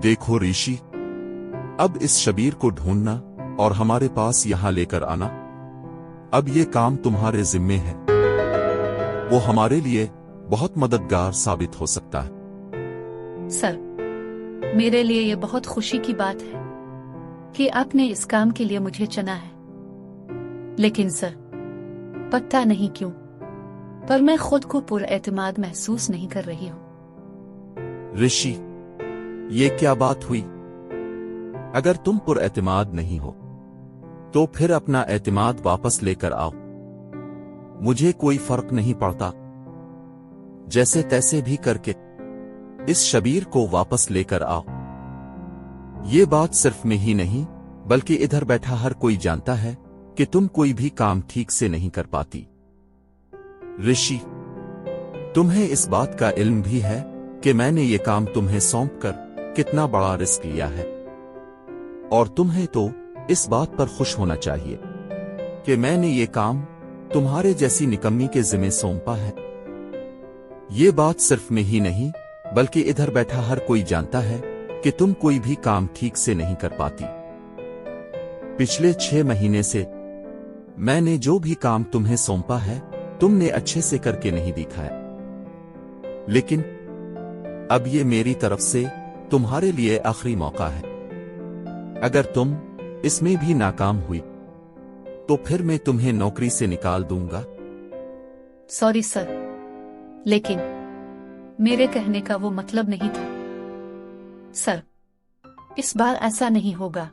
देखो ऋषि, अब इस शबीर को ढूंढना और हमारे पास यहां लेकर आना, अब ये काम तुम्हारे जिम्मे है। वो हमारे लिए बहुत मददगार साबित हो सकता है। सर, मेरे लिए ये बहुत खुशी की बात है कि आपने इस काम के लिए मुझे चुना है। लेकिन सर, पता नहीं क्यों, पर मैं खुद को पुरएतमाद महसूस नहीं कर रही हूं। ऋषि, ये क्या बात हुई? अगर तुम पुरएतमाद नहीं हो तो फिर अपना एतमाद वापस लेकर आओ। मुझे कोई फर्क नहीं पड़ता, जैसे तैसे भी करके इस शबीर को वापस लेकर आओ। ये बात सिर्फ मैं ही नहीं बल्कि इधर बैठा हर कोई जानता है कि तुम कोई भी काम ठीक से नहीं कर पाती। ऋषि, तुम्हें इस बात का इल्म भी है कि मैंने ये काम तुम्हें सौंपकर कितना बड़ा रिस्क लिया है, और तुम्हें तो इस बात पर खुश होना चाहिए कि मैंने ये काम तुम्हारे जैसी निकम्मी के जिम्मे सौंपा है। ये बात सिर्फ मैं ही नहीं बल्कि इधर बैठा हर कोई जानता है कि तुम कोई भी काम ठीक से नहीं कर पाती। पिछले 6 महीने से मैंने जो भी काम तुम्हें सौंपा है तुमने अच्छे से करके नहीं दिखाया, लेकिन अब ये मेरी तरफ से तुम्हारे लिए आखिरी मौका है। अगर तुम इसमें भी नाकाम हुई तो फिर मैं तुम्हें नौकरी से निकाल दूंगा। सॉरी सर, लेकिन मेरे कहने का वो मतलब नहीं था। सर, इस बार ऐसा नहीं होगा।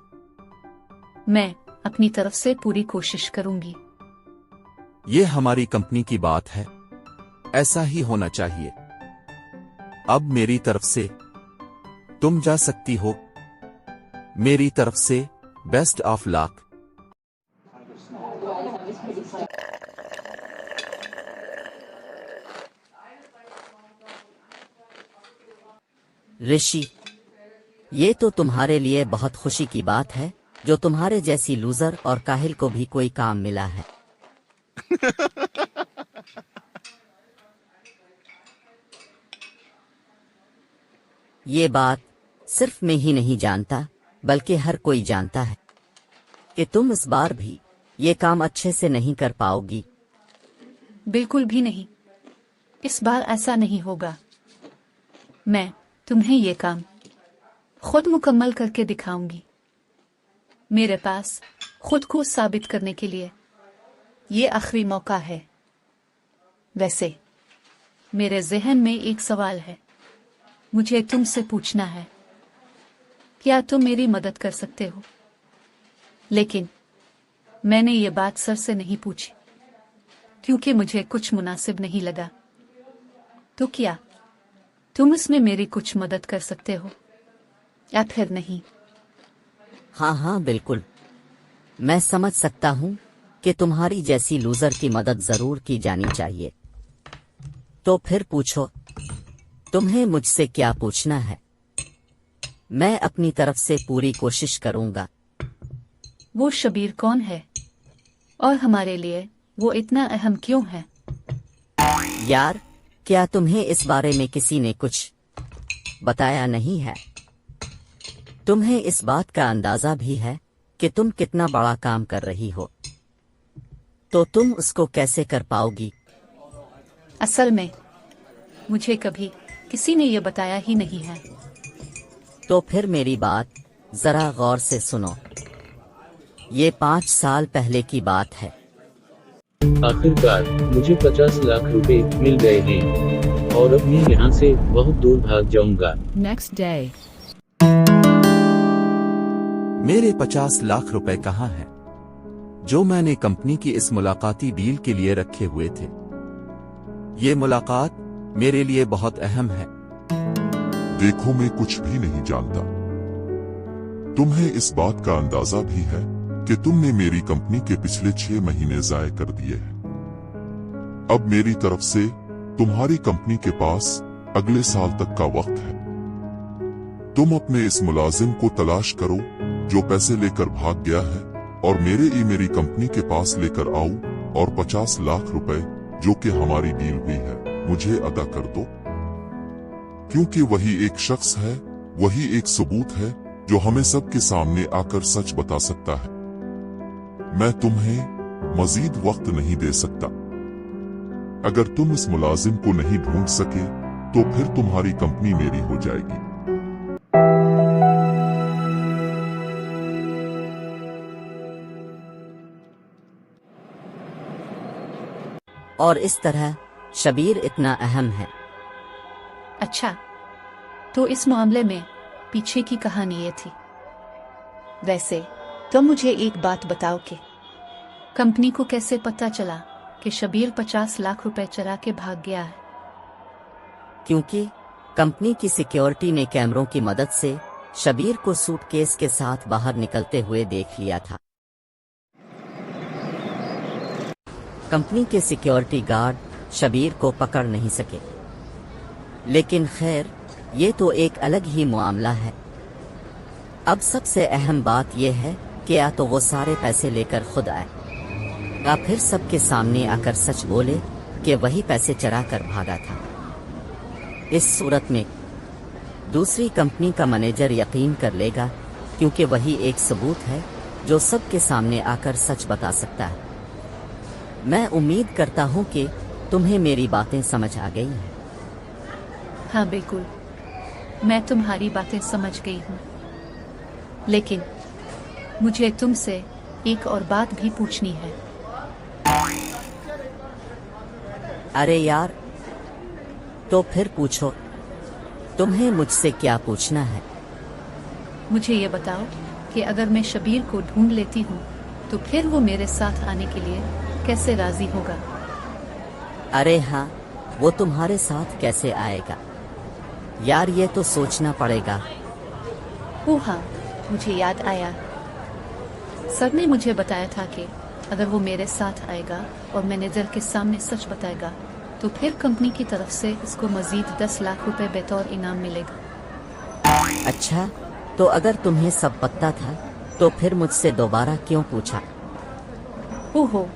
मैं अपनी तरफ से पूरी कोशिश करूंगी। ये हमारी कंपनी की बात है, ऐसा ही होना चाहिए। अब मेरी तरफ से तुम जा सकती हो। मेरी तरफ से बेस्ट ऑफ लक। ऋषि, ये तो तुम्हारे लिए बहुत खुशी की बात है जो तुम्हारे जैसी लूजर और काहिल को भी कोई काम मिला है। ये बात सिर्फ मैं ही नहीं जानता बल्कि हर कोई जानता है कि तुम इस बार भी ये काम अच्छे से नहीं कर पाओगी। बिल्कुल भी नहीं, इस बार ऐसा नहीं होगा। मैं तुम्हें ये काम खुद मुकम्मल करके दिखाऊंगी। मेरे पास खुद को साबित करने के लिए ये आखिरी मौका है। वैसे मेरे जहन में एक सवाल है, मुझे तुमसे पूछना है, क्या तुम मेरी मदद कर सकते हो? लेकिन मैंने ये बात सर से नहीं पूछी क्योंकि मुझे कुछ मुनासिब नहीं लगा। तो क्या तुम इसमें मेरी कुछ मदद कर सकते हो या फिर नहीं? हाँ हाँ बिल्कुल, मैं समझ सकता हूँ कि तुम्हारी जैसी लूजर की मदद जरूर की जानी चाहिए। तो फिर पूछो, तुम्हें मुझसे क्या पूछना है? मैं अपनी तरफ से पूरी कोशिश करूंगा। वो शबीर कौन है और हमारे लिए वो इतना अहम क्यों है? यार, क्या तुम्हें इस बारे में किसी ने कुछ बताया नहीं है? तुम्हें इस बात का अंदाजा भी है कि तुम कितना बड़ा काम कर रही हो, तो तुम उसको कैसे कर पाओगी? असल में मुझे कभी किसी ने ये बताया ही नहीं है। तो फिर मेरी बात जरा गौर से सुनो। ये 5 साल पहले की बात है। आखिरकार मुझे 50 लाख रुपए मिल गए हैं और अब मैं यहाँ से बहुत दूर भाग जाऊंगा। Next day. मेरे 50 लाख रुपए कहाँ हैं जो मैंने कंपनी की इस मुलाकाती डील के लिए रखे हुए थे? ये मुलाकात मेरे लिए बहुत अहम है। देखो, मैं कुछ भी नहीं जानता। तुम्हें इस बात का अंदाजा भी है कि तुमने मेरी कंपनी के पिछले 6 महीने जाया कर दिए हैं। अब मेरी तरफ से तुम्हारी कंपनी के पास अगले साल तक का वक्त है। तुम अपने इस मुलाजिम को तलाश करो जो पैसे लेकर भाग गया है और मेरी कंपनी के पास लेकर आओ और 50 लाख रुपए जो कि हमारी डील हुई है मुझे अदा कर दो, क्योंकि वही एक शख्स है वही एक सबूत है जो हमें सबके सामने आकर सच बता सकता है। मैं तुम्हें मजीद वक्त नहीं दे सकता। अगर तुम इस मुलाजिम को नहीं ढूंढ सके तो फिर तुम्हारी कंपनी मेरी हो जाएगी। और इस तरह शबीर इतना अहम है। अच्छा, तो इस मामले में पीछे की कहानी ये थी। वैसे तो मुझे एक बात बताओ कि कंपनी को कैसे पता चला कि शबीर 50 लाख रुपए चुरा के भाग गया है? क्योंकि कंपनी की सिक्योरिटी ने कैमरों की मदद से शबीर को सूटकेस के साथ बाहर निकलते हुए देख लिया था। कंपनी के सिक्योरिटी गार्ड शबीर को पकड़ नहीं सके। लेकिन खैर, ये तो एक अलग ही मामला है। अब सबसे अहम बात यह है कि या तो वो सारे पैसे लेकर खुद आए या फिर सबके सामने आकर सच बोले कि वही पैसे चुरा कर भागा था। इस सूरत में दूसरी कंपनी का मैनेजर यकीन कर लेगा, क्योंकि वही एक सबूत है जो सबके सामने आकर सच बता सकता है। मैं उम्मीद करता हूँ कि तुम्हें मेरी बातें समझ आ गई हैं। हाँ बिल्कुल, मैं तुम्हारी बातें समझ गई हूँ। लेकिन मुझे तुमसे एक और बात भी पूछनी है। अरे यार, तो फिर पूछो। तुम्हें मुझसे क्या पूछना है? मुझे ये बताओ कि अगर मैं शबीर को ढूंढ लेती हूँ तो फिर वो मेरे साथ आने के लिए कैसे राजी होगा? अरे हाँ, वो तुम्हारे साथ कैसे आएगा यार, ये तो सोचना पड़ेगा। ओह हाँ, मुझे याद आया। सर ने मुझे बताया था कि अगर वो मेरे साथ आएगा और मैनेजर के सामने सच बताएगा तो फिर कंपनी की तरफ से इसको मजीद 10 लाख रुपए बतौर इनाम मिलेगा। अच्छा, तो अगर तुम्हें सब पता था तो फिर मुझसे दोबारा क्यों पूछा? ओहो,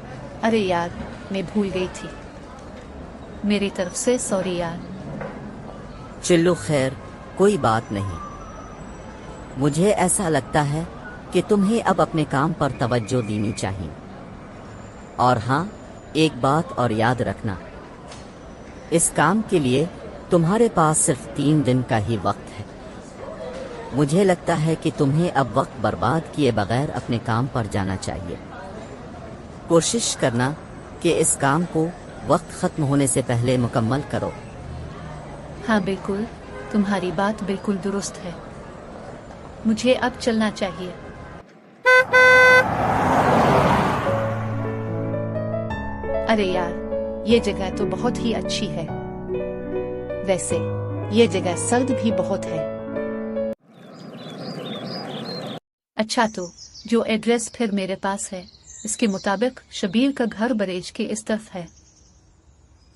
अरे यार, मैं भूल गई थी। मेरी तरफ से सॉरी यार। चलो खैर, कोई बात नहीं। मुझे ऐसा लगता है कि तुम्हें अब अपने काम पर तवज्जो देनी चाहिए। और हाँ, एक बात और याद रखना, इस काम के लिए तुम्हारे पास सिर्फ 3 दिन का ही वक्त है। मुझे लगता है कि तुम्हें अब वक्त बर्बाद किए बगैर अपने काम पर जाना चाहिए। कोशिश करना कि इस काम को वक्त खत्म होने से पहले मुकम्मल करो। हाँ बिल्कुल, तुम्हारी बात बिल्कुल दुरुस्त है। मुझे अब चलना चाहिए। अरे यार, ये जगह तो बहुत ही अच्छी है। वैसे ये जगह सर्द भी बहुत है। अच्छा, तो जो एड्रेस फिर मेरे पास है इसके मुताबिक शबीर का घर बरेज के इस तरफ है।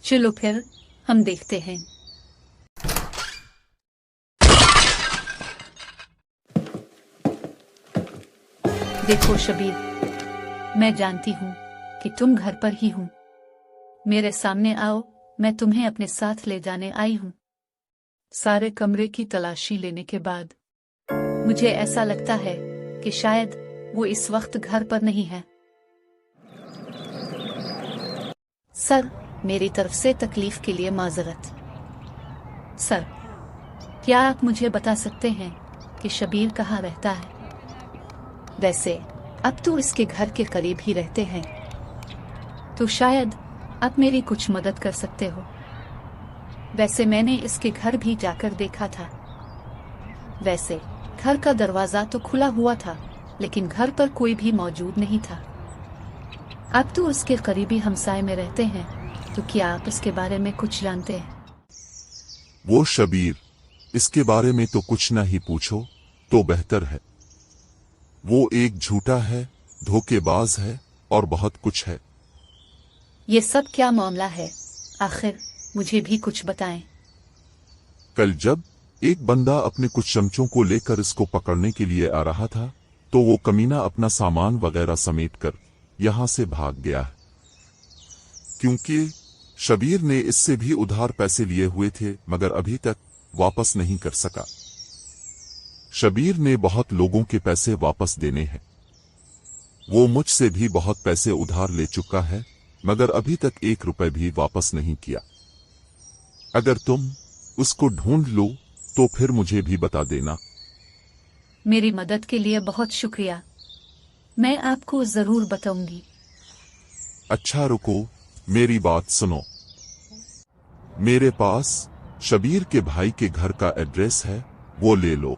चलो फिर हम देखते हैं। देखो शबीर, मैं जानती हूँ कि तुम घर पर ही हो। मेरे सामने आओ, मैं तुम्हें अपने साथ ले जाने आई हूँ। सारे कमरे की तलाशी लेने के बाद मुझे ऐसा लगता है कि शायद वो इस वक्त घर पर नहीं है। सर, मेरी तरफ से तकलीफ के लिए माजरत। सर, क्या आप मुझे बता सकते हैं कि शबीर कहाँ रहता है? वैसे अब तो इसके घर के करीब ही रहते हैं, तो शायद आप मेरी कुछ मदद कर सकते हो। वैसे मैंने इसके घर भी जाकर देखा था। वैसे घर का दरवाजा तो खुला हुआ था, लेकिन घर पर कोई भी मौजूद नहीं था। आप तो उसके करीबी हमसाए में रहते हैं, तो क्या आप इसके बारे में कुछ जानते हैं? वो शबीर, इसके बारे में तो कुछ ना ही पूछो तो बेहतर है। वो एक झूठा है, धोखेबाज है और बहुत कुछ है। ये सब क्या मामला है? आखिर मुझे भी कुछ बताएं। कल जब एक बंदा अपने कुछ चमचों को लेकर इसको पकड़ने के लिए आ रहा था, तो वो कमीना अपना सामान वगैरह समेटकर यहां से भाग गया है। क्योंकि शबीर ने इससे भी उधार पैसे लिए हुए थे, मगर अभी तक वापस नहीं कर सका। शबीर ने बहुत लोगों के पैसे वापस देने हैं। वो मुझसे भी बहुत पैसे उधार ले चुका है, मगर अभी तक 1 रुपए भी वापस नहीं किया। अगर तुम उसको ढूंढ लो तो फिर मुझे भी बता देना। मेरी मदद के लिए बहुत शुक्रिया। मैं आपको जरूर बताऊंगी। अच्छा रुको, मेरी बात सुनो। मेरे पास शबीर के भाई के घर का एड्रेस है, वो ले लो।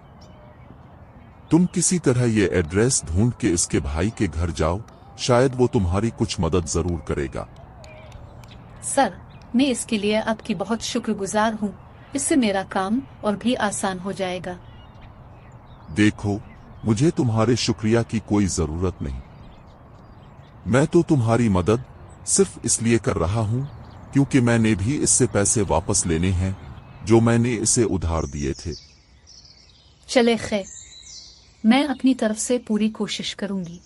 तुम किसी तरह ये एड्रेस ढूंढ के इसके भाई के घर जाओ, शायद वो तुम्हारी कुछ मदद जरूर करेगा। सर, मैं इसके लिए आपकी बहुत शुक्रगुजार हूँ। इससे मेरा काम और भी आसान हो जाएगा। देखो, मुझे तुम्हारे शुक्रिया की कोई जरूरत नहीं। मैं तो तुम्हारी मदद सिर्फ इसलिए कर रहा हूं क्योंकि मैंने भी इससे पैसे वापस लेने हैं जो मैंने इसे उधार दिए थे। चले खैर, मैं अपनी तरफ से पूरी कोशिश करूंगी।